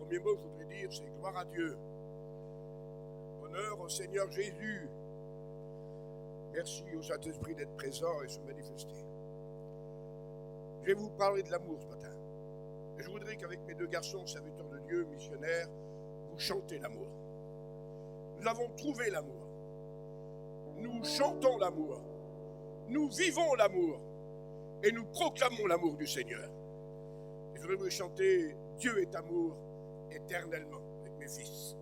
premier mot que je voudrais dire, c'est gloire à Dieu. Honneur au Seigneur Jésus. Merci au Saint-Esprit d'être présent et se manifester. Je vais vous parler de l'amour ce matin. Et je voudrais qu'avec mes deux garçons, serviteurs de Dieu, missionnaires, vous chantez l'amour. Nous avons trouvé l'amour. Nous chantons l'amour. Nous vivons l'amour. Et nous proclamons l'amour du Seigneur. Et je voudrais vous chanter « Dieu est amour éternellement » avec mes fils.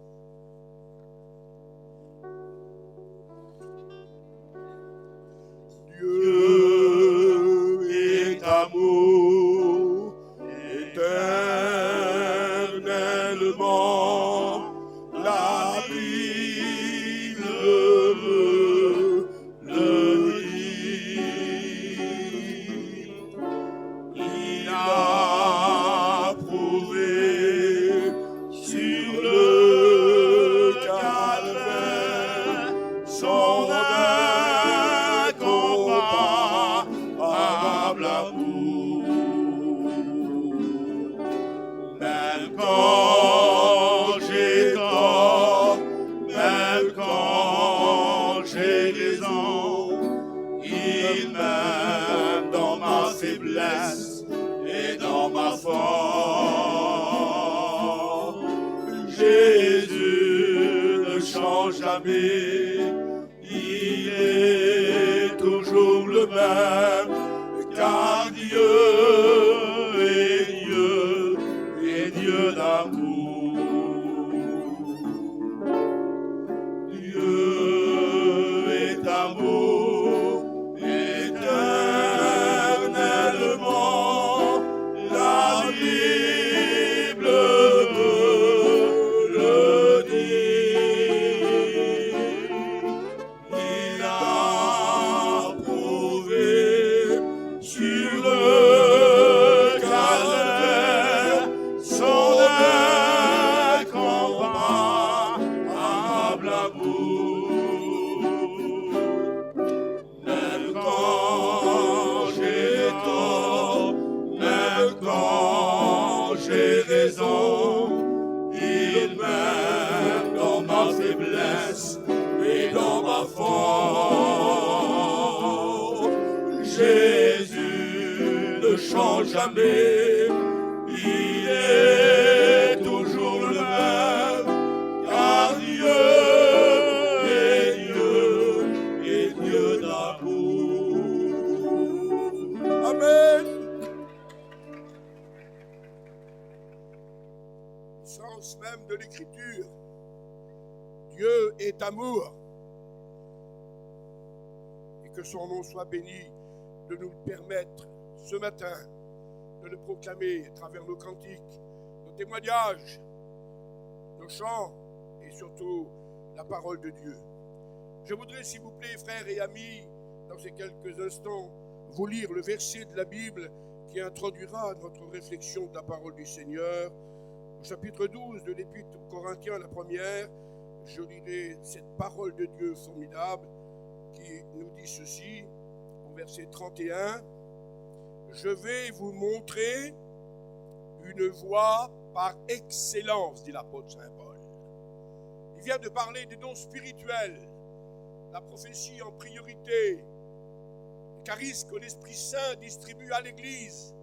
Dieu est amour éternellement, la Bible le dit. Il a prouvé sur le calvaire son incomparable amour. Même quand j'ai tort, même quand j'ai raison, il m'aime dans ma faiblesse et dans ma force. Jésus ne change jamais, il est toujours le même, car Dieu est Dieu d'amour. Dieu est amour éternellement, la Bible le dit. Il a prouvé sur le calvaire son incomparable amour. Même quand j'ai tort, même quand j'ai raison, il m'aime dans ma faiblesse et dans ma force. Jésus ne change jamais, il est toujours le même, car Dieu est Dieu d'amour. Amen. Le sens même de l'écriture. Dieu est amour. Et que son nom soit béni de nous le permettre ce matin de le proclamer à travers nos cantiques, nos témoignages, nos chants et surtout la parole de Dieu. Je voudrais, s'il vous plaît, frères et amis, dans ces quelques instants, vous lire le verset de la Bible qui introduira notre réflexion de la parole du Seigneur. Au chapitre 12 de l'Épître aux Corinthiens, la première, je lirai cette parole de Dieu formidable qui nous dit ceci, au verset 31. Je vais vous montrer une voie par excellence, dit l'apôtre Saint Paul. Il vient de parler des dons spirituels, la prophétie en priorité, le charisme que l'Esprit Saint distribue à l'Église.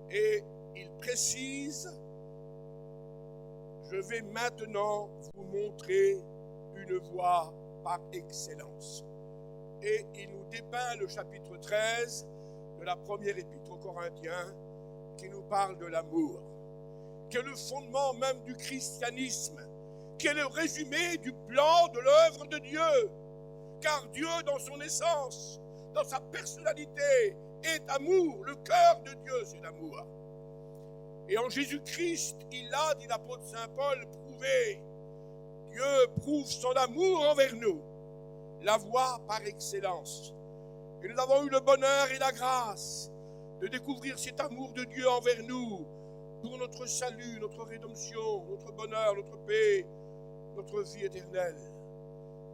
Et il précise, je vais maintenant vous montrer une voie par excellence. Et il nous dépeint le chapitre 13 de la première épître aux Corinthiens qui nous parle de l'amour, qui est le fondement même du christianisme, qui est le résumé du plan de l'œuvre de Dieu. Car Dieu, dans son essence, dans sa personnalité, est amour. Le cœur de Dieu, c'est l'amour. Et en Jésus-Christ, il a, dit l'apôtre Saint Paul, prouvé. Dieu prouve son amour envers nous, la voie par excellence. Et nous avons eu le bonheur et la grâce de découvrir cet amour de Dieu envers nous, pour notre salut, notre rédemption, notre bonheur, notre paix, notre vie éternelle.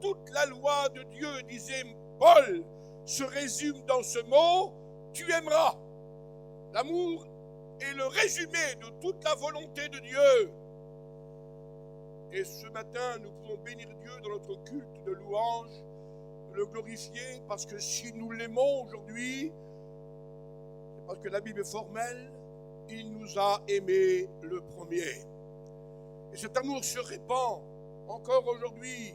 Toute la loi de Dieu, disait Paul, se résume dans ce mot, tu aimeras. L'amour est le résumé de toute la volonté de Dieu. Et ce matin, nous pouvons bénir Dieu dans notre culte de louange, le glorifier, parce que si nous l'aimons aujourd'hui, c'est parce que la Bible est formelle, il nous a aimés le premier. Et cet amour se répand encore aujourd'hui,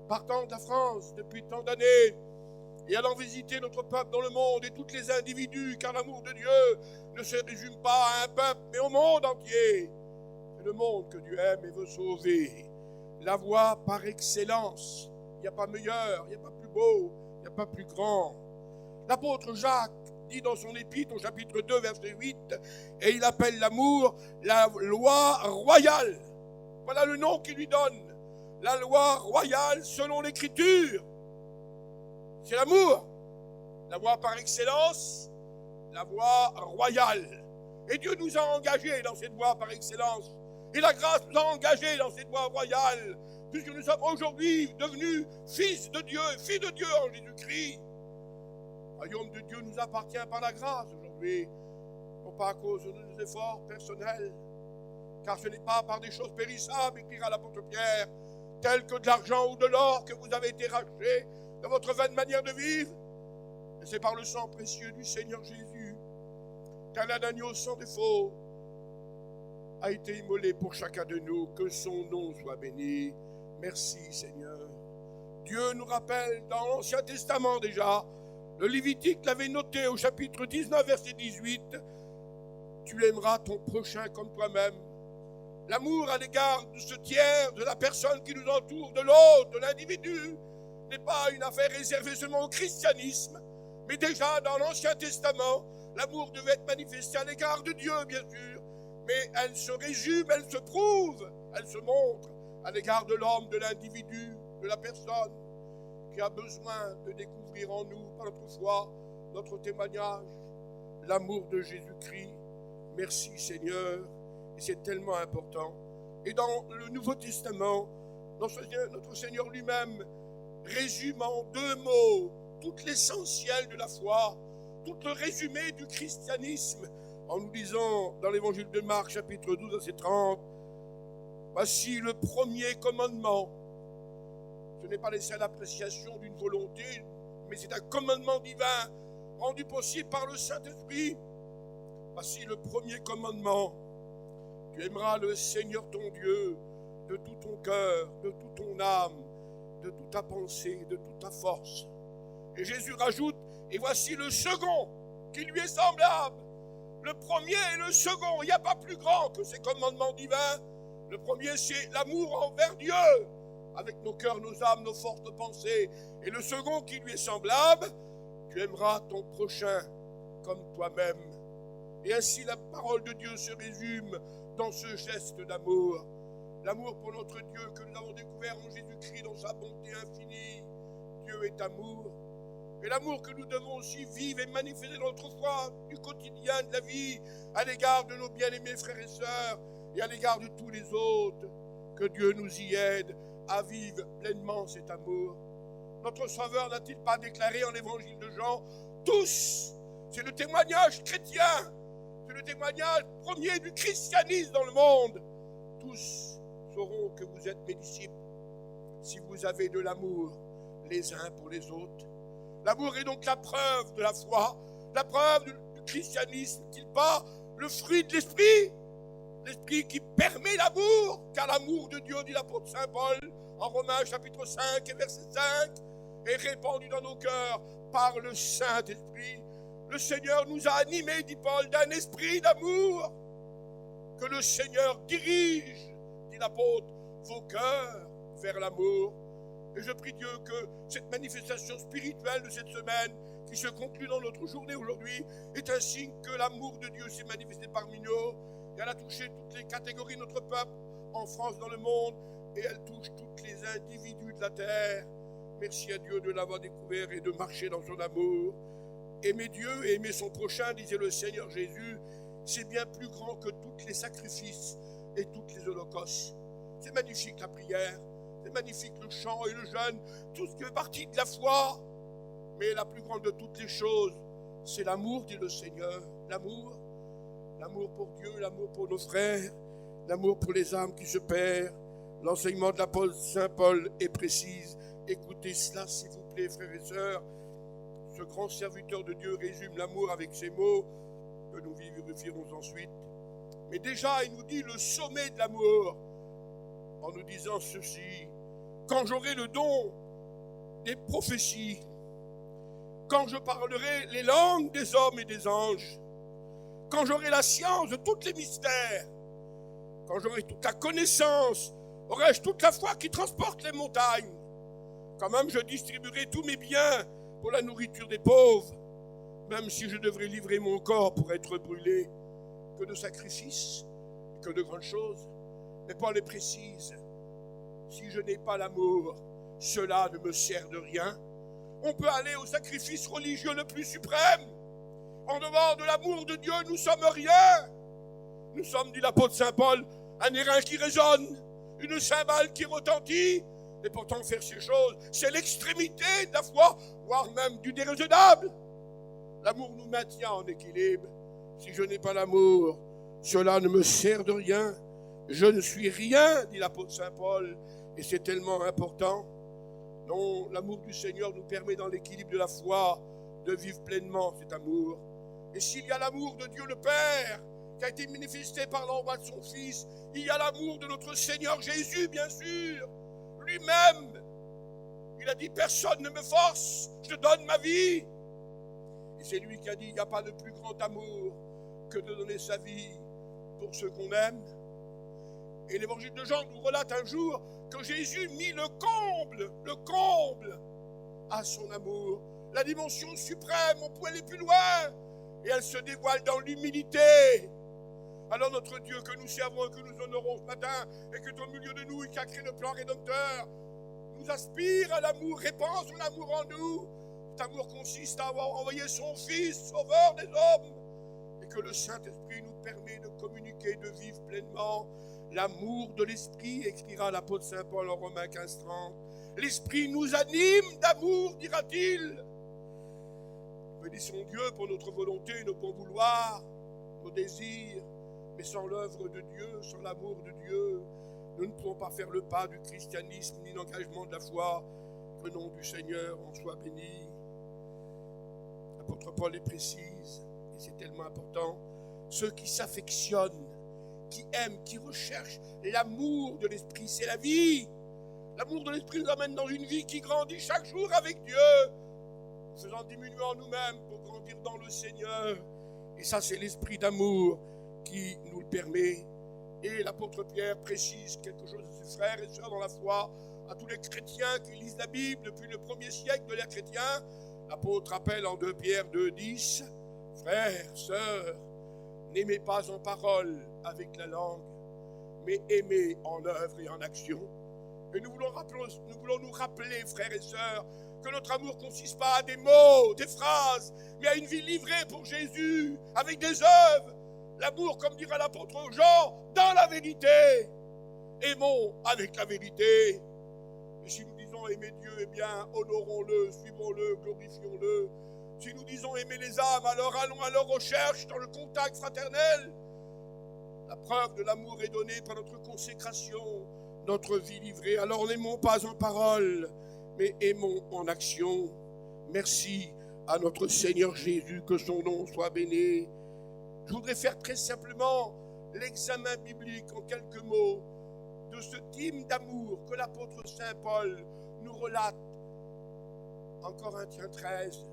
partant de la France depuis tant d'années, et allant visiter notre peuple dans le monde et tous les individus, car l'amour de Dieu ne se résume pas à un peuple, mais au monde entier. C'est le monde que Dieu aime et veut sauver. La voie par excellence. Il n'y a pas meilleur, il n'y a pas plus beau, il n'y a pas plus grand. L'apôtre Jacques dit dans son épître au chapitre 2, verset 8, et il appelle l'amour la loi royale. Voilà le nom qu'il lui donne. La loi royale selon l'Écriture. C'est l'amour. La voie par excellence, la voie royale. Et Dieu nous a engagés dans cette voie par excellence. Et la grâce nous a engagés dans cette voie royale, puisque nous sommes aujourd'hui devenus fils de Dieu, filles de Dieu en Jésus-Christ. Le royaume de Dieu nous appartient par la grâce aujourd'hui, non pas à cause de nos efforts personnels, car ce n'est pas par des choses périssables, écrira l'apôtre Pierre, telles que de l'argent ou de l'or que vous avez été rachetés de votre vaine manière de vivre, mais c'est par le sang précieux du Seigneur Jésus, car un agneau sans défaut a été immolé pour chacun de nous, que son nom soit béni. Merci Seigneur. Dieu nous rappelle dans l'Ancien Testament déjà, le Lévitique l'avait noté au chapitre 19, verset 18, tu aimeras ton prochain comme toi-même. L'amour à l'égard de ce tiers, de la personne qui nous entoure, de l'autre, de l'individu, n'est pas une affaire réservée seulement au christianisme, mais déjà dans l'Ancien Testament, l'amour devait être manifesté à l'égard de Dieu, bien sûr, mais elle se résume, elle se prouve, elle se montre à l'égard de l'homme, de l'individu, de la personne qui a besoin de découvrir en nous, par notre foi, notre témoignage, l'amour de Jésus-Christ. Merci Seigneur, et c'est tellement important. Et dans le Nouveau Testament, notre Seigneur lui-même résume en 2 mots tout l'essentiel de la foi, tout le résumé du christianisme, en nous disant dans l'évangile de Marc, chapitre 12, verset 30, voici le premier commandement. Ce n'est pas laissé à l'appréciation d'une volonté, mais c'est un commandement divin rendu possible par le Saint-Esprit. Voici le premier commandement. Tu aimeras le Seigneur ton Dieu de tout ton cœur, de toute ton âme, de toute ta pensée, de toute ta force. Et Jésus rajoute, et voici le second qui lui est semblable. Le premier et le second, il n'y a pas plus grand que ces commandements divins. Le premier, c'est l'amour envers Dieu, avec nos cœurs, nos âmes, nos forces, nos pensées. Et le second qui lui est semblable, tu aimeras ton prochain comme toi-même. Et ainsi la parole de Dieu se résume dans ce geste d'amour. L'amour pour notre Dieu que nous avons découvert en Jésus-Christ dans sa bonté infinie. Dieu est amour. Et l'amour que nous devons aussi vivre et manifester dans notre foi du quotidien de la vie à l'égard de nos bien-aimés frères et sœurs et à l'égard de tous les autres. Que Dieu nous y aide à vivre pleinement cet amour. Notre Sauveur n'a-t-il pas déclaré en l'évangile de Jean, tous, c'est le témoignage chrétien, c'est le témoignage premier du christianisme dans le monde. Tous sauront que vous êtes mes disciples si vous avez de l'amour les uns pour les autres. L'amour est donc la preuve de la foi, la preuve du christianisme, n'est-il pas le fruit de l'esprit? L'esprit qui permet l'amour, car l'amour de Dieu, dit l'apôtre Saint Paul, en Romains chapitre 5 et verset 5, est répandu dans nos cœurs par le Saint-Esprit. Le Seigneur nous a animés, dit Paul, d'un esprit d'amour, que le Seigneur dirige, dit l'apôtre, vos cœurs vers l'amour. Et je prie Dieu que cette manifestation spirituelle de cette semaine, qui se conclut dans notre journée aujourd'hui, est un signe que l'amour de Dieu s'est manifesté parmi nous. Et elle a touché toutes les catégories de notre peuple, en France, dans le monde, et elle touche tous les individus de la terre. Merci à Dieu de l'avoir découvert et de marcher dans son amour. Aimer Dieu et aimer son prochain, disait le Seigneur Jésus, c'est bien plus grand que tous les sacrifices et toutes les holocaustes. C'est magnifique la prière, c'est magnifique le chant et le jeûne, tout ce qui fait partie de la foi. Mais la plus grande de toutes les choses, c'est l'amour, dit le Seigneur. L'amour, L'amour pour Dieu, l'amour pour nos frères, l'amour pour les âmes qui se perdent. L'enseignement de l'apôtre Saint Paul est précis. Écoutez cela, s'il vous plaît, frères et sœurs. Ce grand serviteur de Dieu résume l'amour avec ces mots que nous vérifierons ensuite. Mais déjà, il nous dit le sommet de l'amour en nous disant ceci. Quand j'aurai le don des prophéties, quand je parlerai les langues des hommes et des anges, quand j'aurai la science de tous les mystères, quand j'aurai toute la connaissance, aurai-je toute la foi qui transporte les montagnes, quand même je distribuerai tous mes biens pour la nourriture des pauvres, même si je devrais livrer mon corps pour être brûlé, que de sacrifices, que de grandes choses. Mais Paul le précise, si je n'ai pas l'amour, cela ne me sert de rien. On peut aller au sacrifice religieux le plus suprême. En dehors de l'amour de Dieu, nous sommes rien. Nous sommes, dit l'apôtre Saint Paul, un airain qui résonne, une cymbale qui retentit. Et pourtant faire ces choses, c'est l'extrémité de la foi, voire même du déraisonnable. L'amour nous maintient en équilibre. Si je n'ai pas l'amour, cela ne me sert de rien. Je ne suis rien, dit l'apôtre Saint Paul, et c'est tellement important. Non, l'amour du Seigneur nous permet dans l'équilibre de la foi de vivre pleinement cet amour. Et s'il y a l'amour de Dieu le Père, qui a été manifesté par l'envoi de son Fils, il y a l'amour de notre Seigneur Jésus, bien sûr. Lui-même, il a dit, personne ne me force, je donne ma vie. Et c'est lui qui a dit, il n'y a pas de plus grand amour que de donner sa vie pour ceux qu'on aime. Et l'évangile de Jean nous relate un jour que Jésus mit le comble à son amour. La dimension suprême, on peut aller plus loin. Et elle se dévoile dans l'humilité. Alors notre Dieu que nous servons et que nous honorons ce matin, et que au milieu de nous, et qui a créé le plan rédempteur, nous aspire à l'amour, répand son amour en nous. Cet amour consiste à avoir envoyé son Fils, sauveur des hommes, et que le Saint-Esprit nous permet de communiquer, de vivre pleinement l'amour de l'Esprit, écrira l'apôtre Saint Paul en Romains 15:30. L'Esprit nous anime d'amour, dira-t-il. Bénissons Dieu pour notre volonté, nos bons vouloirs, nos désirs, mais sans l'œuvre de Dieu, sans l'amour de Dieu, nous ne pourrons pas faire le pas du christianisme ni l'engagement de la foi. Que le nom du Seigneur en soit béni. L'apôtre Paul est précise, et c'est tellement important. Ceux qui s'affectionnent, qui aiment, qui recherchent l'amour de l'Esprit, c'est la vie. L'amour de l'Esprit nous amène dans une vie qui grandit chaque jour avec Dieu, en faisant diminuer en nous-mêmes pour grandir dans le Seigneur. Et ça, c'est l'esprit d'amour qui nous le permet. Et l'apôtre Pierre précise quelque chose à ses frères et sœurs dans la foi, à tous les chrétiens qui lisent la Bible depuis le premier siècle de l'ère chrétien. L'apôtre appelle en 2 Pierre 2:10, frères, sœurs, n'aimez pas en parole avec la langue, mais aimez en œuvre et en action. Et nous voulons nous rappeler, frères et sœurs, que notre amour ne consiste pas à des mots, des phrases, mais à une vie livrée pour Jésus, avec des œuvres. L'amour, comme dira l'apôtre Jean, dans la vérité. Aimons avec la vérité. Et si nous disons aimer Dieu, eh bien, honorons-le, suivons-le, glorifions-le. Si nous disons aimer les âmes, alors allons à leur recherche dans le contact fraternel. La preuve de l'amour est donnée par notre consécration, notre vie livrée. Alors n'aimons pas en parole, mais aimons en action. Merci à notre Seigneur Jésus, que son nom soit béni. Je voudrais faire très simplement l'examen biblique en quelques mots de ce hymne d'amour que l'apôtre Saint Paul nous relate en Corinthiens 13.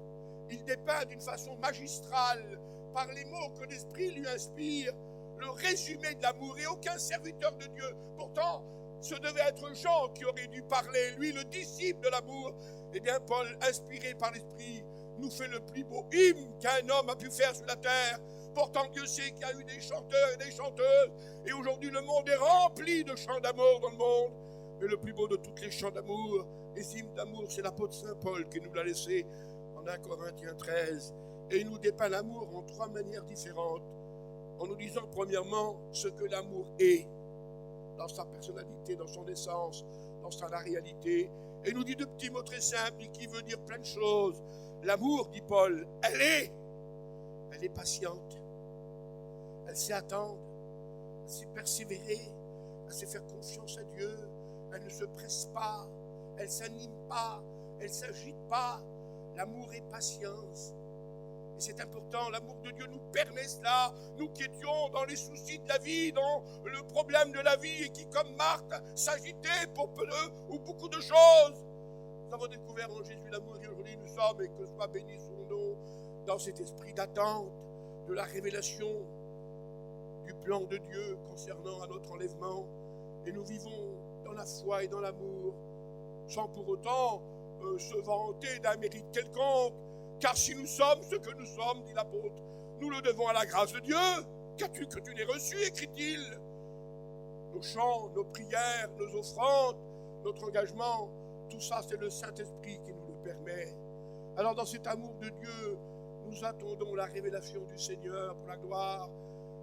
Il dépeint d'une façon magistrale, par les mots que l'Esprit lui inspire, le résumé de l'amour. Et aucun serviteur de Dieu, pourtant, ce devait être Jean qui aurait dû parler, lui le disciple de l'amour. Eh bien, Paul, inspiré par l'Esprit, nous fait le plus beau hymne qu'un homme a pu faire sur la terre. Pourtant, Dieu sait qu'il y a eu des chanteurs et des chanteuses, et aujourd'hui le monde est rempli de chants d'amour dans le monde. Mais le plus beau de tous les chants d'amour, les hymnes d'amour, c'est l'apôtre Saint Paul qui nous l'a laissé en 1 Corinthiens 13. Et il nous dépeint l'amour en 3 manières différentes, en nous disant premièrement ce que l'amour est, dans sa personnalité, dans son essence, dans sa réalité. Et il nous dit 2 petits mots très simples qui veut dire plein de choses. L'amour, dit Paul, elle est patiente, Elle sait attendre, elle sait persévérer, elle sait faire confiance à Dieu. Elle ne se presse pas, elle ne s'anime pas, elle ne s'agite pas. L'amour est patience. Et c'est important, l'amour de Dieu nous permet cela. Nous qui étions dans les soucis de la vie, dans le problème de la vie, et qui, comme Marthe, s'agitaient pour peu ou beaucoup de choses. Nous avons découvert en Jésus l'amour et aujourd'hui nous sommes, et que soit béni son nom, dans cet esprit d'attente de la révélation du plan de Dieu concernant à notre enlèvement. Et nous vivons dans la foi et dans l'amour, sans pour autant se vanter d'un mérite quelconque. Car si nous sommes ce que nous sommes, dit l'apôtre, nous le devons à la grâce de Dieu. Qu'as-tu que tu n'aies reçu, écrit-il. Nos chants, nos prières, nos offrandes, notre engagement, tout ça, c'est le Saint-Esprit qui nous le permet. Alors dans cet amour de Dieu, nous attendons la révélation du Seigneur pour la gloire,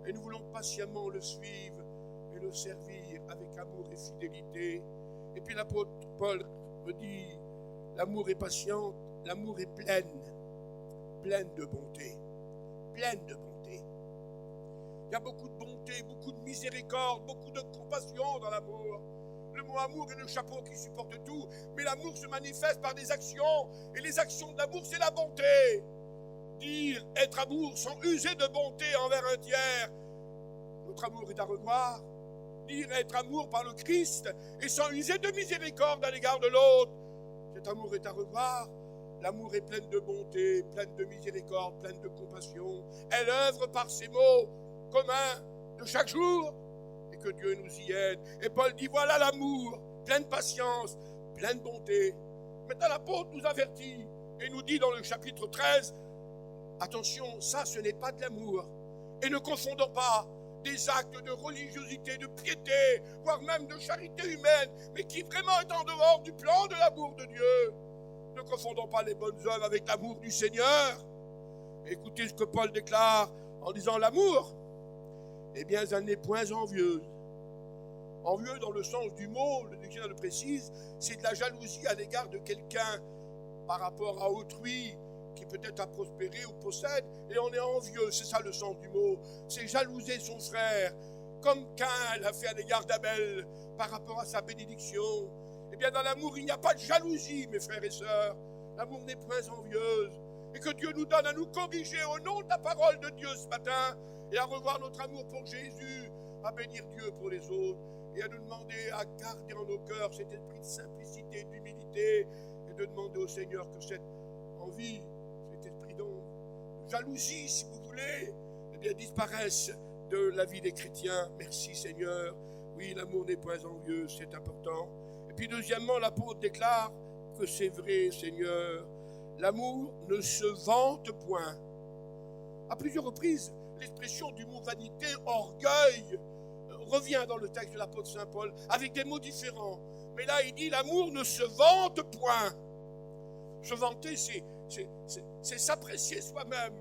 et nous voulons patiemment le suivre et le servir avec amour et fidélité. Et puis l'apôtre Paul me dit, l'amour est patient, l'amour est pleine de bonté, pleine de bonté. Il y a beaucoup de bonté, beaucoup de miséricorde, beaucoup de compassion dans l'amour. Le mot amour est le chapeau qui supporte tout, mais l'amour se manifeste par des actions, et les actions de l'amour, c'est la bonté. Dire être amour sans user de bonté envers un tiers, notre amour est à revoir. Dire être amour par le Christ et sans user de miséricorde à l'égard de l'autre, cet amour est à revoir. L'amour est pleine de bonté, pleine de miséricorde, pleine de compassion. Elle œuvre par ses mots communs de chaque jour, et que Dieu nous y aide. Et Paul dit, voilà l'amour, pleine patience, pleine bonté. Maintenant l'apôtre nous avertit et nous dit dans le chapitre 13, attention, ça ce n'est pas de l'amour. Et ne confondons pas des actes de religiosité, de piété, voire même de charité humaine, mais qui vraiment est en dehors du plan de l'amour de Dieu. Ne confondons pas les bonnes œuvres avec l'amour du Seigneur. Écoutez ce que Paul déclare en disant l'amour, eh bien, elle n'est point envieuse. Envieux dans le sens du mot, le dictionnaire le précise, c'est de la jalousie à l'égard de quelqu'un par rapport à autrui qui peut-être a prospéré ou possède, et on est envieux, c'est ça le sens du mot. C'est jalouser son frère, comme Caïn l'a fait à l'égard d'Abel par rapport à sa bénédiction. Eh bien, dans l'amour, il n'y a pas de jalousie, mes frères et sœurs. L'amour n'est point envieuse. Et que Dieu nous donne à nous corriger au nom de la parole de Dieu ce matin, et à revoir notre amour pour Jésus, à bénir Dieu pour les autres, et à nous demander à garder en nos cœurs cet esprit de simplicité, d'humilité, et de demander au Seigneur que cette envie, cet esprit de jalousie, si vous voulez, eh bien, disparaisse de la vie des chrétiens. Merci Seigneur. Oui, l'amour n'est point envieux, c'est important. Et puis deuxièmement, l'apôtre déclare que c'est vrai, Seigneur, l'amour ne se vante point. À plusieurs reprises, l'expression du mot vanité, orgueil, revient dans le texte de l'apôtre Saint Paul avec des mots différents. Mais là, il dit l'amour ne se vante point. Se vanter, c'est s'apprécier soi-même.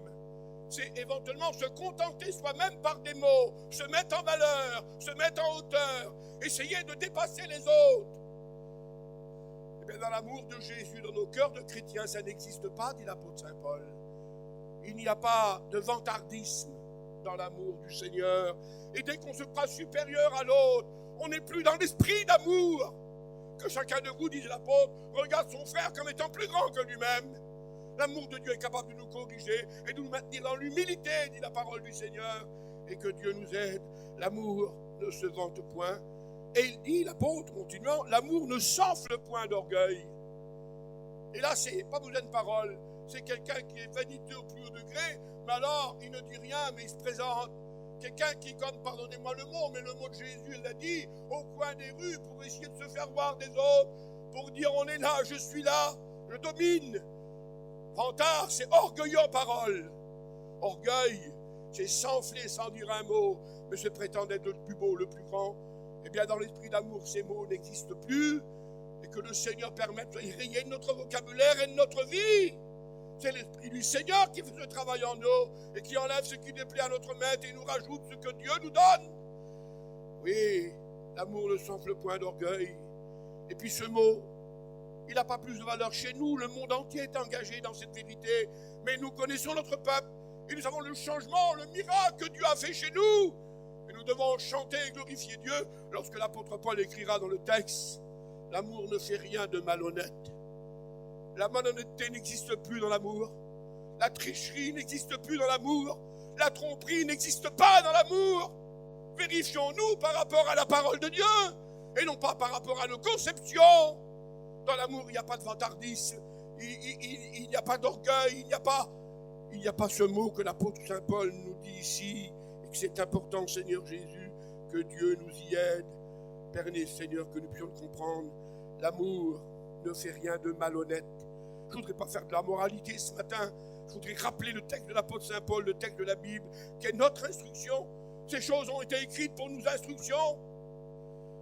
C'est éventuellement se contenter soi-même par des mots, se mettre en valeur, se mettre en hauteur, essayer de dépasser les autres. Eh bien, dans l'amour de Jésus, dans nos cœurs de chrétiens, ça n'existe pas, dit l'apôtre Saint Paul. Il n'y a pas de vantardisme dans l'amour du Seigneur. Et dès qu'on se croit supérieur à l'autre, on n'est plus dans l'esprit d'amour. Que chacun de vous, dit l'apôtre, regarde son frère comme étant plus grand que lui-même. L'amour de Dieu est capable de nous corriger et de nous maintenir dans l'humilité, dit la parole du Seigneur. Et que Dieu nous aide. L'amour ne se vante point. Et il dit, l'apôtre, continuant, l'amour ne s'enfle point d'orgueil. Et là, c'est pas besoin de parole. C'est quelqu'un qui est vaniteux au plus haut degré, mais alors, il ne dit rien, mais il se présente. Quelqu'un qui, comme, pardonnez-moi le mot, mais le mot de Jésus, il l'a dit, au coin des rues, pour essayer de se faire voir des autres, pour dire, on est là, je suis là, je domine. Vantard, c'est orgueilleux en parole. Orgueil, c'est s'enfler sans dire un mot, mais se prétendre être le plus beau, le plus grand. Eh bien, dans l'esprit d'amour, ces mots n'existent plus, et que le Seigneur permette de rayer notre vocabulaire et notre vie. C'est l'Esprit du Seigneur qui fait ce travail en nous et qui enlève ce qui déplaît à notre maître et nous rajoute ce que Dieu nous donne. Oui, l'amour ne s'enfle point d'orgueil. Et puis ce mot, il n'a pas plus de valeur chez nous. Le monde entier est engagé dans cette vérité. Mais nous connaissons notre peuple Et nous avons le changement, le miracle que Dieu a fait chez nous. Et nous devons chanter et glorifier Dieu lorsque l'apôtre Paul écrira dans le texte: l'amour ne fait rien de malhonnête. La malhonnêteté n'existe plus dans l'amour. La tricherie n'existe plus dans l'amour. La tromperie n'existe pas dans l'amour. Vérifions-nous par rapport à la parole de Dieu et non pas par rapport à nos conceptions. Dans l'amour, il n'y a pas de vantardise, il n'y a pas d'orgueil, il n'y a pas ce mot que l'apôtre Saint Paul nous dit ici, et que c'est important, Seigneur Jésus, que Dieu nous y aide. Permets, Seigneur, que nous puissions le comprendre. L'amour ne fait rien de malhonnête. Je ne voudrais pas faire de la moralité ce matin. Je voudrais rappeler le texte de l'apôtre Saint Paul, le texte de la Bible, qui est notre instruction. Ces choses ont été écrites pour nous instructions.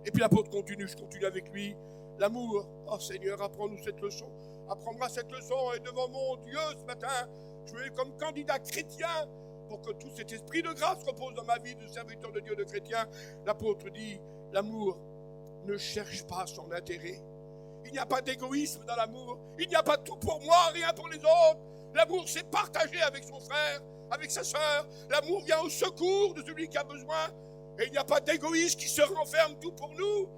Et puis l'apôtre continue, je continue avec lui. L'amour, oh Seigneur, apprends-nous cette leçon. Apprends-moi cette leçon, et devant mon Dieu ce matin, je vais comme candidat chrétien, pour que tout cet esprit de grâce repose dans ma vie de serviteur de Dieu, de chrétien. L'apôtre dit, l'amour ne cherche pas son intérêt. Il n'y a pas d'égoïsme dans l'amour. Il n'y a pas tout pour moi, rien pour les autres. L'amour, c'est partager avec son frère, avec sa sœur. L'amour vient au secours de celui qui a besoin. Et il n'y a pas d'égoïsme qui se renferme tout pour nous.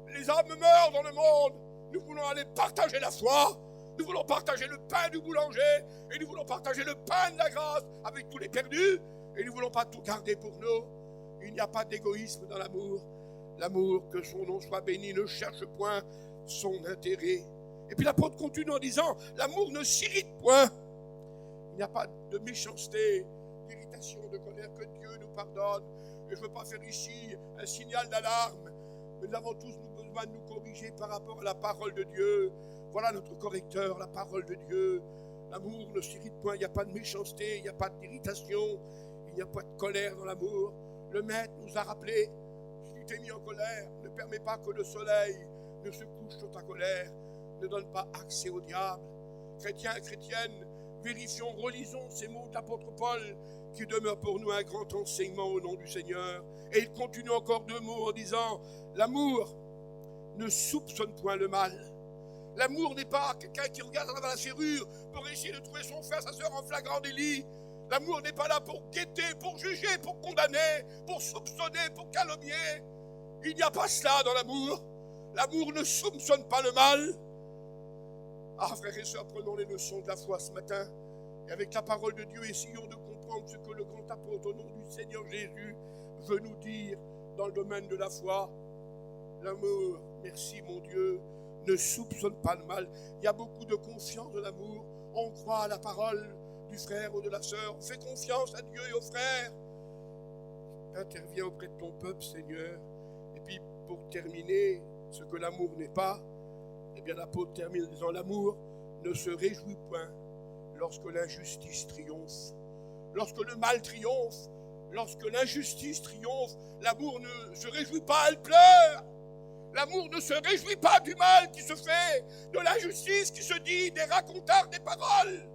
Les âmes meurent dans le monde. Nous voulons aller partager la foi. Nous voulons partager le pain du boulanger. Et nous voulons partager le pain de la grâce avec tous les perdus. Et nous ne voulons pas tout garder pour nous. Il n'y a pas d'égoïsme dans l'amour. L'amour, que son nom soit béni, ne cherche point son intérêt. Et puis l'apôtre continue en disant, l'amour ne s'irrite point. Il n'y a pas de méchanceté, d'irritation, de colère, que Dieu nous pardonne. Et je ne veux pas faire ici un signal d'alarme. Mais nous avons tous besoin de nous corriger par rapport à la parole de Dieu. Voilà notre correcteur, la parole de Dieu. L'amour ne s'irrite point, il n'y a pas de méchanceté, il n'y a pas d'irritation, il n'y a pas de colère dans l'amour. Le Maître nous a rappelé, si tu t'es mis en colère, ne permets pas que le soleil ne se couche sur ta colère, ne donne pas accès au diable. Chrétiens et chrétiennes, vérifions, relisons ces mots de l'apôtre Paul qui demeurent pour nous un grand enseignement au nom du Seigneur. Et il continue encore 2 mots en disant, l'amour ne soupçonne point le mal. L'amour n'est pas quelqu'un qui regarde à travers la serrure pour essayer de trouver son frère, sa soeur en flagrant délit. L'amour n'est pas là pour guetter, pour juger, pour condamner, pour soupçonner, pour calomnier. Il n'y a pas cela dans l'amour. L'amour ne soupçonne pas le mal. Ah, frères et sœurs, prenons les leçons de la foi ce matin. Et avec la parole de Dieu, essayons de comprendre ce que le grand apôtre, au nom du Seigneur Jésus, veut nous dire dans le domaine de la foi. L'amour, merci mon Dieu, ne soupçonne pas le mal. Il y a beaucoup de confiance de l'amour. On croit à la parole du frère ou de la sœur. On fait confiance à Dieu et aux frères. Interviens auprès de ton peuple, Seigneur. Et puis, pour terminer, ce que l'amour n'est pas, eh bien l'apôtre termine en disant, l'amour ne se réjouit point lorsque l'injustice triomphe. Lorsque le mal triomphe, lorsque l'injustice triomphe, l'amour ne se réjouit pas, elle pleure. L'amour ne se réjouit pas du mal qui se fait, de l'injustice qui se dit, des racontars des paroles.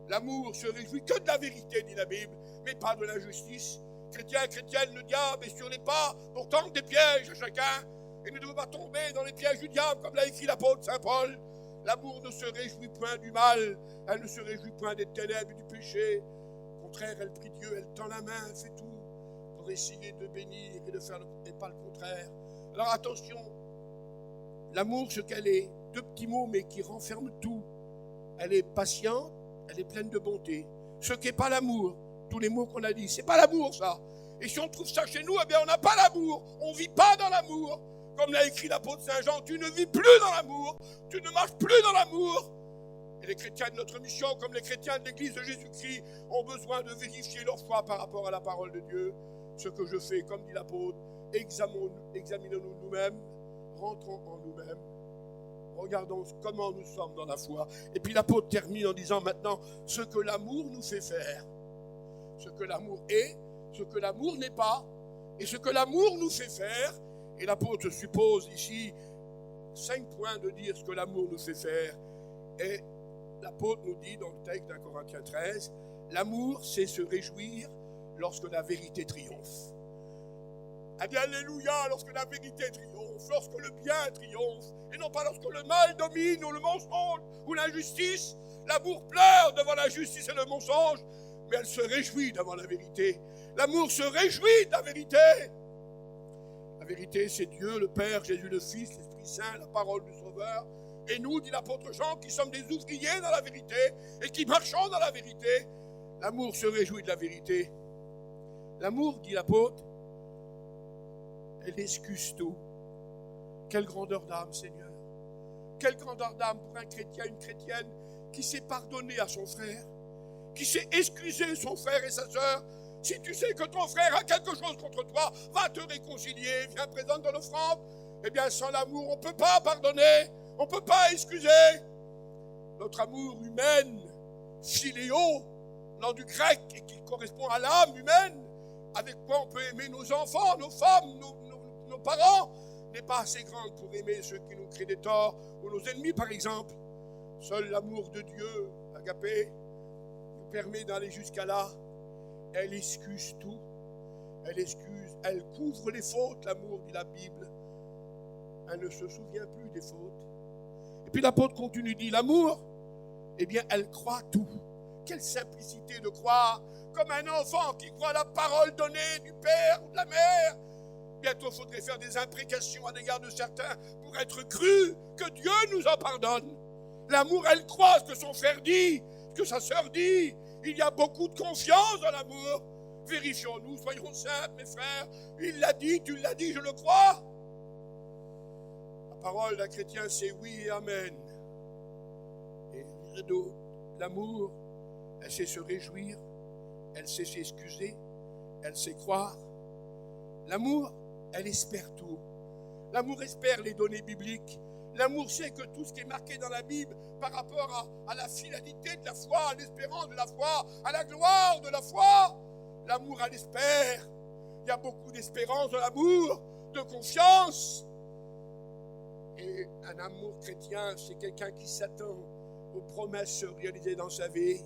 L'amour se réjouit que de la vérité, dit la Bible, mais pas de l'injustice. Chrétiens, chrétiennes, le diable est sur les pas pour tendre des pièges à chacun. Et nous ne devons pas tomber dans les pièges du diable, comme l'a écrit l'apôtre Saint Paul. L'amour ne se réjouit point du mal, elle ne se réjouit point des ténèbres et du péché. Au contraire, elle prie Dieu, elle tend la main, elle fait tout pour essayer de bénir et de faire et pas le contraire. Alors attention, l'amour, ce qu'elle est, 2 petits mots, mais qui renferment tout. Elle est patiente, elle est pleine de bonté. Ce qui n'est pas l'amour, tous les mots qu'on a dit, c'est pas l'amour ça. Et si on trouve ça chez nous, eh bien on n'a pas l'amour, on ne vit pas dans l'amour. Comme l'a écrit l'apôtre Saint Jean, tu ne vis plus dans l'amour, tu ne marches plus dans l'amour. Et les chrétiens de notre mission, comme les chrétiens de l'Église de Jésus-Christ, ont besoin de vérifier leur foi par rapport à la parole de Dieu. Ce que je fais, comme dit l'apôtre, examinons-nous nous-mêmes, rentrons en nous-mêmes, regardons comment nous sommes dans la foi. Et puis l'apôtre termine en disant maintenant, ce que l'amour nous fait faire, ce que l'amour est, ce que l'amour n'est pas, et ce que l'amour nous fait faire. Et l'apôtre suppose ici 5 points de dire ce que l'amour nous fait faire. Et l'apôtre nous dit dans le texte d'un Corinthiens 13, l'amour c'est se réjouir lorsque la vérité triomphe. Eh bien, alléluia, lorsque la vérité triomphe, lorsque le bien triomphe, et non pas lorsque le mal domine, ou le mensonge, ou l'injustice. L'amour pleure devant l'injustice et le mensonge, mais elle se réjouit d'avoir la vérité. L'amour se réjouit de la vérité. La vérité, c'est Dieu, le Père, Jésus le Fils, l'Esprit Saint, la parole du Sauveur. Et nous, dit l'apôtre Jean, qui sommes des ouvriers dans la vérité et qui marchons dans la vérité, l'amour se réjouit de la vérité. L'amour, dit l'apôtre, elle excuse tout. Quelle grandeur d'âme, Seigneur. Quelle grandeur d'âme pour un chrétien, une chrétienne qui sait pardonner à son frère, qui sait excuser son frère et sa sœur. Si tu sais que ton frère a quelque chose contre toi, va te réconcilier, viens présenter ton offrande. Eh bien, sans l'amour, on ne peut pas pardonner, on ne peut pas excuser. Notre amour humain, philéo, nom du grec, et qui correspond à l'âme humaine, avec quoi on peut aimer nos enfants, nos femmes, nos parents, n'est pas assez grande pour aimer ceux qui nous créent des torts, ou nos ennemis par exemple. Seul l'amour de Dieu, agapé, nous permet d'aller jusqu'à là. Elle excuse tout. Elle couvre les fautes, l'amour, dit la Bible. Elle ne se souvient plus des fautes. Et puis l'apôtre continue, dit l'amour, eh bien elle croit tout. Quelle simplicité de croire, comme un enfant qui croit la parole donnée du père ou de la mère. Bientôt il faudrait faire des imprécations à l'égard de certains pour être cru que Dieu nous en pardonne. L'amour, elle croit ce que son frère dit, ce que sa sœur dit. Il y a beaucoup de confiance dans l'amour. Vérifions-nous, soyons simples, mes frères. Il l'a dit, tu l'as dit, je le crois. La parole d'un chrétien, c'est oui et amen. Et l'amour, elle sait se réjouir, elle sait s'excuser, elle sait croire. L'amour, elle espère tout. L'amour espère les données bibliques. L'amour sait que tout ce qui est marqué dans la Bible par rapport à la finalité de la foi, à l'espérance de la foi, à la gloire de la foi, l'amour, elle espère. Il y a beaucoup d'espérance dans l'amour, de confiance. Et un amour chrétien, c'est quelqu'un qui s'attend aux promesses réalisées dans sa vie.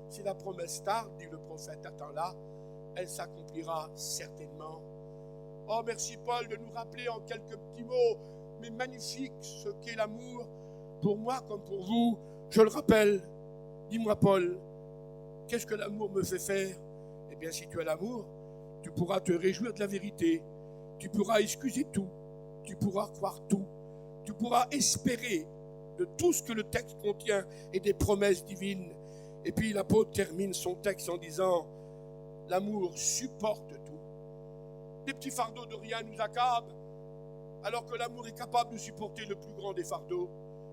Si la promesse tarde, dit le prophète, attends-la, elle s'accomplira certainement. Oh, merci Paul de nous rappeler en quelques petits mots, mais magnifique, ce qu'est l'amour, pour moi comme pour vous. Je le rappelle, dis-moi Paul, qu'est-ce que l'amour me fait faire? Eh bien, si tu as l'amour, tu pourras te réjouir de la vérité, tu pourras excuser tout, tu pourras croire tout, tu pourras espérer de tout ce que le texte contient et des promesses divines. Et puis l'apôtre termine son texte en disant, l'amour supporte tout. Des petits fardeaux de rien nous accablent, alors que l'amour est capable de supporter le plus grand des fardeaux,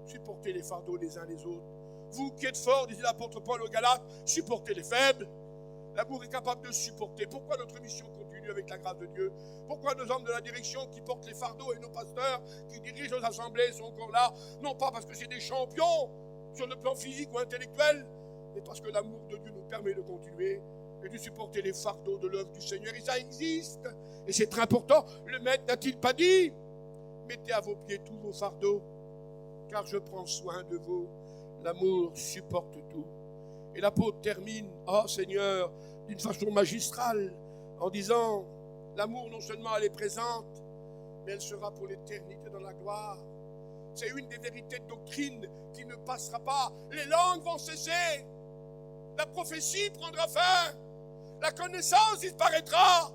supporter les fardeaux les uns les autres. Vous qui êtes forts, disait l'apôtre Paul aux Galates, supportez les faibles. L'amour est capable de supporter. Pourquoi notre mission continue avec la grâce de Dieu? Pourquoi nos hommes de la direction qui portent les fardeaux et nos pasteurs qui dirigent nos assemblées sont encore là? Non pas parce que c'est des champions sur le plan physique ou intellectuel, mais parce que l'amour de Dieu nous permet de continuer et de supporter les fardeaux de l'œuvre du Seigneur. Et ça existe. Et c'est très important. Le maître n'a-t-il pas dit? Mettez à vos pieds tous vos fardeaux, car je prends soin de vous. L'amour supporte tout. Et l'apôtre termine, oh Seigneur, d'une façon magistrale, en disant, l'amour non seulement elle est présente, mais elle sera pour l'éternité dans la gloire. C'est une des vérités de doctrine qui ne passera pas. Les langues vont cesser, la prophétie prendra fin, la connaissance disparaîtra.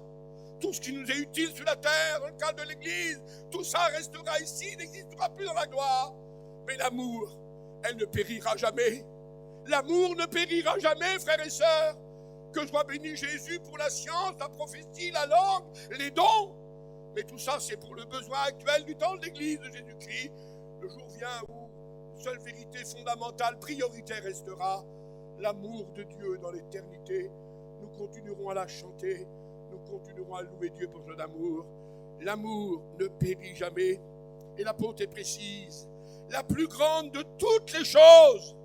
Tout ce qui nous est utile sur la terre, dans le cadre de l'Église, tout ça restera ici, n'existera plus dans la gloire. Mais l'amour, elle ne périra jamais. L'amour ne périra jamais, frères et sœurs. Que soit béni Jésus pour la science, la prophétie, la langue, les dons. Mais tout ça, c'est pour le besoin actuel du temps de l'Église de Jésus-Christ. Le jour vient où une seule vérité fondamentale, prioritaire restera, l'amour de Dieu dans l'éternité. Nous continuerons à la chanter. Nous continuerons à louer Dieu pour son amour. L'amour ne périt jamais. Et l'apôtre est précise. La plus grande de toutes les choses,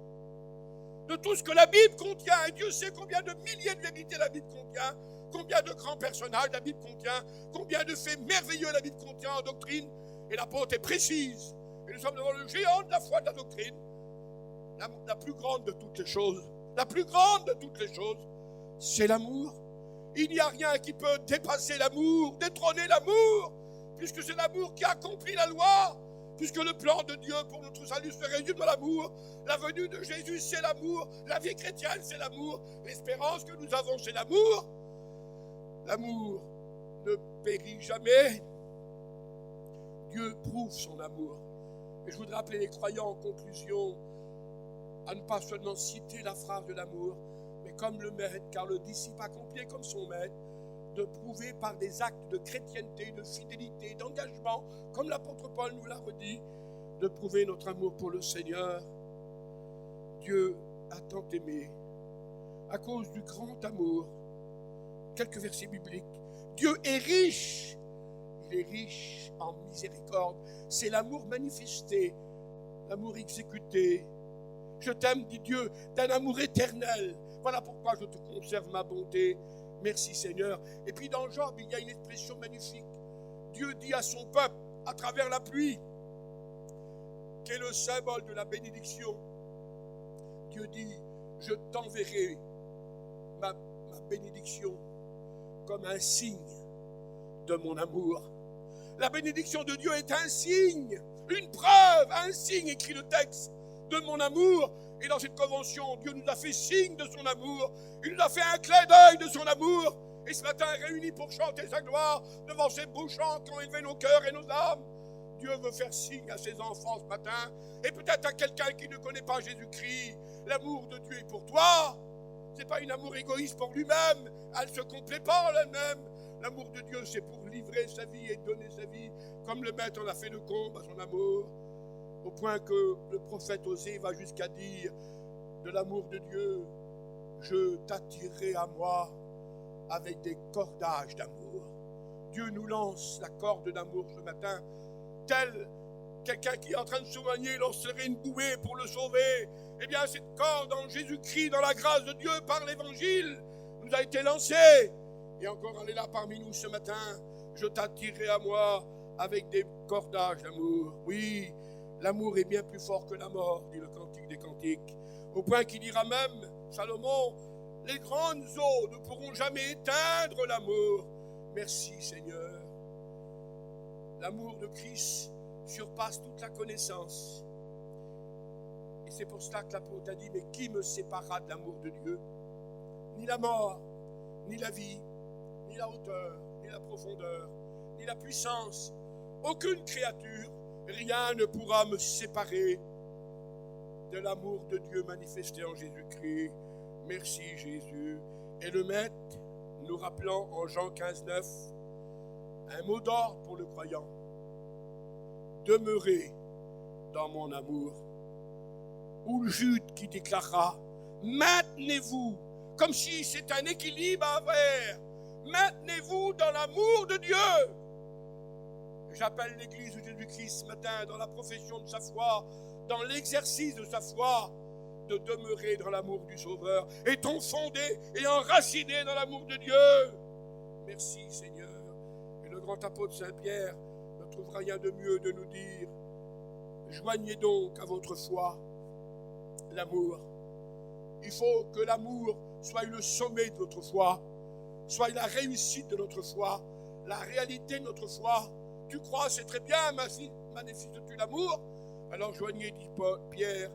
de tout ce que la Bible contient, et Dieu sait combien de milliers de vérités la Bible contient, combien de grands personnages la Bible contient, combien de faits merveilleux la Bible contient en doctrine. Et l'apôtre est précise. Et nous sommes devant le géant de la foi de la doctrine. La plus grande de toutes les choses, la plus grande de toutes les choses, c'est l'amour. Il n'y a rien qui peut dépasser l'amour, détrôner l'amour, puisque c'est l'amour qui accomplit la loi, puisque le plan de Dieu pour notre salut se résume dans l'amour. La venue de Jésus, c'est l'amour. La vie chrétienne, c'est l'amour. L'espérance que nous avons, c'est l'amour. L'amour ne périt jamais. Dieu prouve son amour. Et je voudrais appeler les croyants en conclusion à ne pas seulement citer la phrase de l'amour, mais comme le maître, car le disciple accompli comme son maître, de prouver par des actes de chrétienté, de fidélité, d'engagement, comme l'apôtre Paul nous l'a redit, de prouver notre amour pour le Seigneur. Dieu a tant aimé, à cause du grand amour. Quelques versets bibliques. Dieu est riche, il est riche en miséricorde. C'est l'amour manifesté, l'amour exécuté. Je t'aime, dit Dieu, d'un amour éternel. Voilà pourquoi je te conserve ma bonté. Merci Seigneur. Et puis dans Job, il y a une expression magnifique. Dieu dit à son peuple, à travers la pluie, qui est le symbole de la bénédiction. Dieu dit, je t'enverrai ma bénédiction comme un signe de mon amour. La bénédiction de Dieu est un signe, une preuve, un signe, écrit le texte, de mon amour. Et dans cette convention, Dieu nous a fait signe de son amour. Il nous a fait un clin d'œil de son amour. Et ce matin, réunis pour chanter sa gloire devant ces beaux chants qui ont élevé nos cœurs et nos âmes. Dieu veut faire signe à ses enfants ce matin. Et peut-être à quelqu'un qui ne connaît pas Jésus-Christ. L'amour de Dieu est pour toi. Ce n'est pas un amour égoïste pour lui-même. Elle ne se complaît pas en elle-même. L'amour de Dieu, c'est pour livrer sa vie et donner sa vie. Comme le maître en a fait le comble à son amour. Au point que le prophète Osée va jusqu'à dire de l'amour de Dieu, je t'attirerai à moi avec des cordages d'amour. Dieu nous lance la corde d'amour ce matin, tel quelqu'un qui est en train de s'éloigner lancerait une bouée pour le sauver. Eh bien, cette corde en Jésus-Christ, dans la grâce de Dieu, par l'Évangile, nous a été lancée. Et encore, elle est là parmi nous ce matin. Je t'attirerai à moi avec des cordages d'amour. Oui, l'amour est bien plus fort que la mort, dit le Cantique des Cantiques. Au point qu'il dira même, Salomon, les grandes eaux ne pourront jamais éteindre l'amour. Merci Seigneur. L'amour de Christ surpasse toute la connaissance. Et c'est pour cela que l'apôtre a dit, mais qui me séparera de l'amour de Dieu? Ni la mort, ni la vie, ni la hauteur, ni la profondeur, ni la puissance. Aucune créature, rien ne pourra me séparer de l'amour de Dieu manifesté en Jésus-Christ. Merci Jésus. Et le maître, nous rappelant en Jean 15, 9, un mot d'ordre pour le croyant. Demeurez dans mon amour. Ou Jude qui déclara, maintenez-vous, comme si c'est un équilibre à faire. Maintenez-vous dans l'amour de Dieu. J'appelle l'Église de Jésus-Christ ce matin dans la profession de sa foi, dans l'exercice de sa foi, de demeurer dans l'amour du Sauveur, étant fondé et enraciné dans l'amour de Dieu. Merci Seigneur. Et le grand apôtre Saint-Pierre ne trouvera rien de mieux de nous dire, joignez donc à votre foi l'amour. Il faut que l'amour soit le sommet de notre foi, soit la réussite de notre foi, la réalité de notre foi. Tu crois, c'est très bien, manifeste-tu l'amour? Alors joignez, dit Pierre,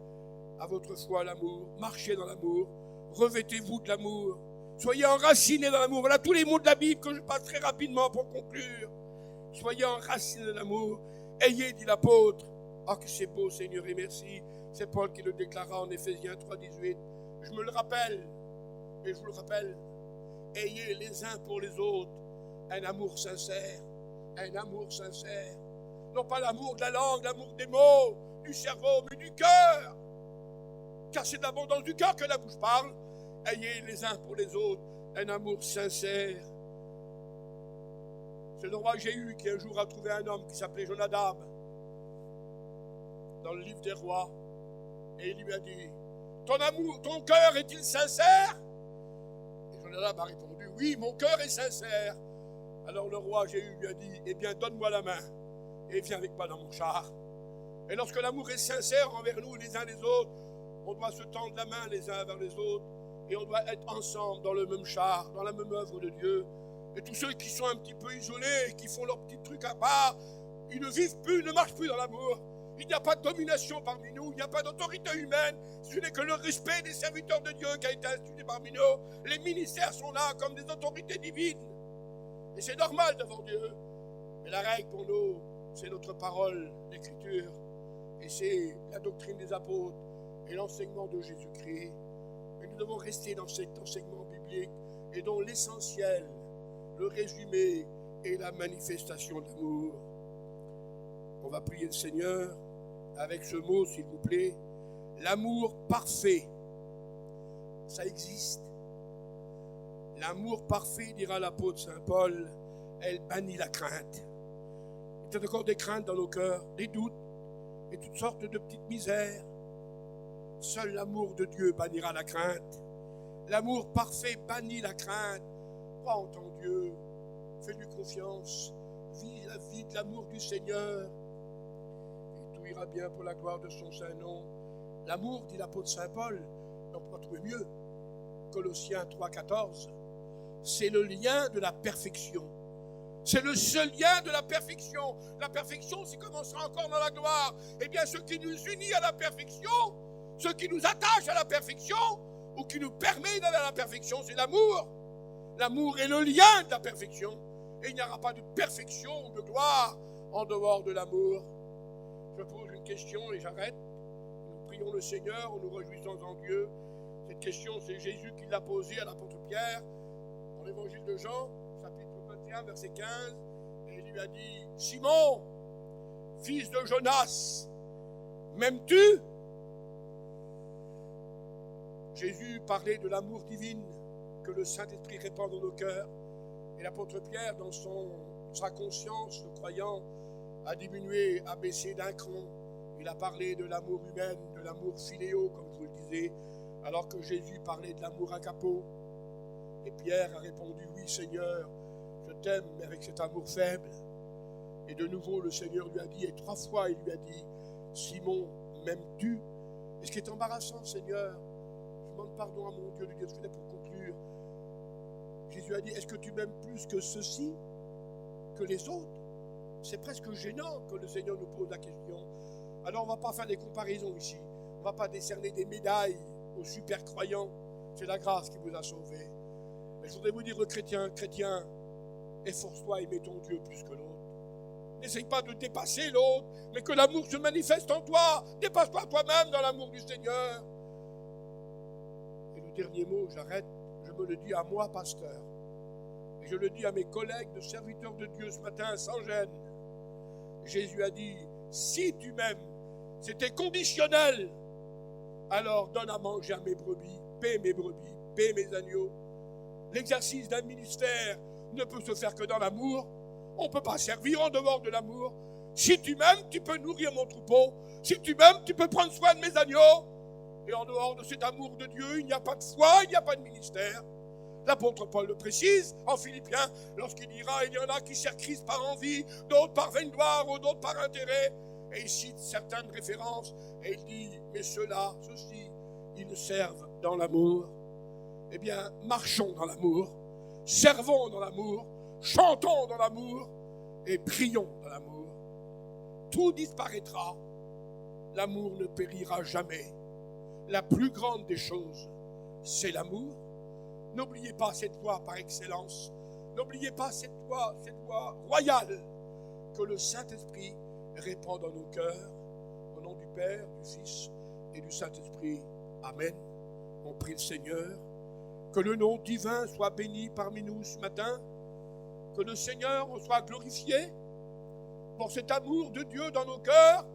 à votre foi l'amour, marchez dans l'amour, revêtez-vous de l'amour, soyez enracinés dans l'amour. Voilà tous les mots de la Bible que je passe très rapidement pour conclure. Soyez enracinés dans l'amour, ayez, dit l'apôtre. Ah, que c'est beau, Seigneur, et merci. C'est Paul qui le déclara en Éphésiens 3, 18. Je me le rappelle, et je vous le rappelle. Ayez les uns pour les autres un amour sincère. Un amour sincère. Non pas l'amour de la langue, l'amour des mots, du cerveau, mais du cœur. Car c'est de l'abondance du cœur que la bouche parle. Ayez les uns pour les autres un amour sincère. C'est le roi Jéhu qui un jour a trouvé un homme qui s'appelait Jonadab dans le livre des rois. Et il lui a dit, ton cœur est-il sincère? Et Jonadab a répondu, oui, mon cœur est sincère. Alors le roi Jéhu lui a dit, eh bien donne-moi la main et viens avec moi dans mon char. Et lorsque l'amour est sincère envers nous les uns les autres, on doit se tendre la main les uns vers les autres et on doit être ensemble dans le même char, dans la même œuvre de Dieu. Et tous ceux qui sont un petit peu isolés, qui font leur petit truc à part, ils ne vivent plus, ils ne marchent plus dans l'amour. Il n'y a pas de domination parmi nous, il n'y a pas d'autorité humaine, ce n'est que le respect des serviteurs de Dieu qui a été institué parmi nous. Les ministères sont là comme des autorités divines. Et c'est normal devant Dieu. Mais la règle pour nous, c'est notre parole, l'Écriture. Et c'est la doctrine des apôtres et l'enseignement de Jésus-Christ. Et nous devons rester dans cet enseignement biblique et dont l'essentiel, le résumé est la manifestation d'amour. On va prier le Seigneur avec ce mot, s'il vous plaît. L'amour parfait, ça existe. L'amour parfait, dira l'apôtre Saint Paul, elle bannit la crainte. Il y a encore des craintes dans nos cœurs, des doutes et toutes sortes de petites misères. Seul l'amour de Dieu bannira la crainte. L'amour parfait bannit la crainte. Crois en ton Dieu, fais-lui confiance, vis la vie de l'amour du Seigneur. Et tout ira bien pour la gloire de son saint nom. L'amour, dit l'apôtre Saint Paul, on ne peut pas trouver mieux. Colossiens 3,14, c'est le lien de la perfection. C'est le seul lien de la perfection. La perfection, c'est comment on sera encore dans la gloire. Eh bien, ce qui nous unit à la perfection, ce qui nous attache à la perfection, ou qui nous permet d'aller à la perfection, c'est l'amour. L'amour est le lien de la perfection. Et il n'y aura pas de perfection ou de gloire en dehors de l'amour. Je pose une question et j'arrête. Nous prions le Seigneur, nous nous réjouissons en Dieu. Cette question, c'est Jésus qui l'a posée à l'apôtre Pierre dans l'évangile de Jean, chapitre 21, verset 15. Et il lui a dit, Simon, fils de Jonas, m'aimes-tu? Jésus parlait de l'amour divin que le Saint-Esprit répand dans nos cœurs. Et l'apôtre Pierre, dans sa conscience, le croyant, a diminué, a baissé d'un cran. Il a parlé de l'amour humain, de l'amour philéo, comme je vous le disais, alors que Jésus parlait de l'amour agapo. Et Pierre a répondu, oui Seigneur, je t'aime, mais avec cet amour faible. Et de nouveau, le Seigneur lui a dit, et 3 fois, il lui a dit, Simon, m'aimes-tu? Et ce qui est embarrassant, Seigneur, je demande pardon à mon Dieu de dire ce que pour conclure. Jésus a dit, est-ce que tu m'aimes plus que ceux-ci, que les autres? C'est presque gênant que le Seigneur nous pose la question. Alors on ne va pas faire des comparaisons ici. On ne va pas décerner des médailles aux super croyants. C'est la grâce qui vous a sauvés. Mais je voudrais vous dire, chrétien, efforce-toi à aimer ton Dieu plus que l'autre. N'essaye pas de dépasser l'autre, mais que l'amour se manifeste en toi. Dépasse-toi toi-même dans l'amour du Seigneur. Et le dernier mot, j'arrête, je me le dis à moi, pasteur. Et je le dis à mes collègues de serviteurs de Dieu ce matin, sans gêne. Jésus a dit, si tu m'aimes, c'était conditionnel, alors donne à manger à mes brebis, paie mes agneaux. L'exercice d'un ministère ne peut se faire que dans l'amour. On ne peut pas servir en dehors de l'amour. Si tu m'aimes, tu peux nourrir mon troupeau. Si tu m'aimes, tu peux prendre soin de mes agneaux. Et en dehors de cet amour de Dieu, il n'y a pas de foi, il n'y a pas de ministère. L'apôtre Paul le précise en Philippiens, lorsqu'il dira, il y en a qui servent Christ par envie, d'autres par vaine gloire ou d'autres par intérêt. Et il cite certaines références, et il dit, mais ceux-ci, ils servent dans l'amour. Eh bien, marchons dans l'amour, servons dans l'amour, chantons dans l'amour, et prions dans l'amour. Tout disparaîtra, l'amour ne périra jamais. La plus grande des choses, c'est l'amour. N'oubliez pas cette voie par excellence. N'oubliez pas cette voie royale que le Saint-Esprit répand dans nos cœurs. Au nom du Père, du Fils et du Saint-Esprit. Amen. On prie le Seigneur. Que le nom divin soit béni parmi nous ce matin. Que le Seigneur soit glorifié pour cet amour de Dieu dans nos cœurs.